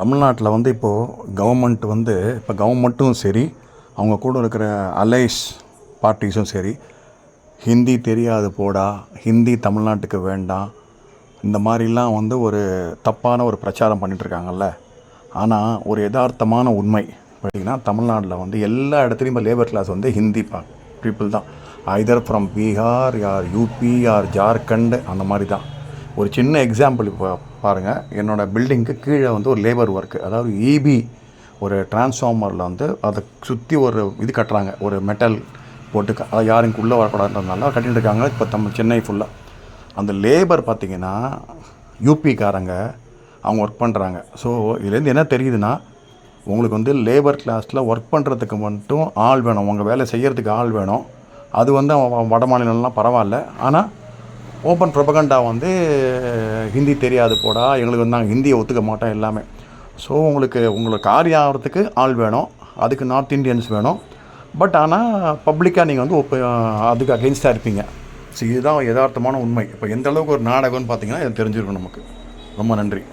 தமிழ்நாட்டில் வந்து இப்போது கவர்மெண்ட்டும் சரி, அவங்க கூட இருக்கிற அலைஸ் பார்ட்டிஸும் சரி, ஹிந்தி தெரியாது போடா, ஹிந்தி தமிழ்நாட்டுக்கு வேண்டாம், இந்த மாதிரிலாம் வந்து ஒரு தப்பான ஒரு பிரச்சாரம் பண்ணிகிட்ருக்காங்கல்ல. ஆனால் ஒரு யதார்த்தமான உண்மை பார்த்திங்கன்னா, தமிழ்நாட்டில் வந்து எல்லா இடத்துலையும் இப்போ லேபர் கிளாஸ் வந்து ஹிந்தி பீப்புள் தான். ஐதர் ஃப்ரம் பீகார் யார் யூபி யார் ஜார்க்கண்ட், அந்த மாதிரி தான். ஒரு சின்ன எக்ஸாம்பிள் இப்போ பாருங்கள். என்னோடய பில்டிங்க்கு கீழே வந்து ஒரு லேபர் ஒர்க்கு, அதாவது ஈபி ஒரு டிரான்ஸ்ஃபார்மரில் வந்து அதை சுற்றி ஒரு இது கட்டுறாங்க, ஒரு மெட்டல் போட்டு அதை யாரும் உள்ளே வரக்கூடாதுன்றதுனால கட்டிகிட்டு இருக்காங்க இப்போ சென்னை ஃபுல்லாக. அந்த லேபர் பார்த்திங்கன்னா யூபிக்காரங்க அவங்க ஒர்க் பண்ணுறாங்க. ஸோ இதுலேருந்து என்ன தெரியுதுன்னா, உங்களுக்கு வந்து லேபர் கிளாஸில் ஒர்க் பண்ணுறதுக்கு மட்டும் ஆள் வேணும், உங்கள் வேலை செய்கிறதுக்கு ஆள் வேணும். அது வந்து வட மாநிலம்லாம் பரவாயில்ல. ஆனால் ஓப்பன் ப்ரொபகண்டா வந்து ஹிந்தி தெரியாது போடா, எங்களுக்கு வந்து நாங்கள் ஹிந்தியை ஒத்துக்க மாட்டோம் எல்லாமே. ஸோ உங்களுக்கு காரியம் ஆகிறதுக்கு ஆள் வேணும், அதுக்கு நார்த் இந்தியன்ஸ் வேணும். பட் ஆனால் பப்ளிக்காக நீங்கள் வந்து அதுக்கு அகெயின்ஸ்டாக இருப்பீங்க. ஸோ இதுதான் யதார்த்தமான உண்மை. இப்போ எந்த அளவுக்கு ஒரு நாடகம்னு பார்த்தீங்கன்னா இது தெரிஞ்சிருக்கும் நமக்கு. ரொம்ப நன்றி.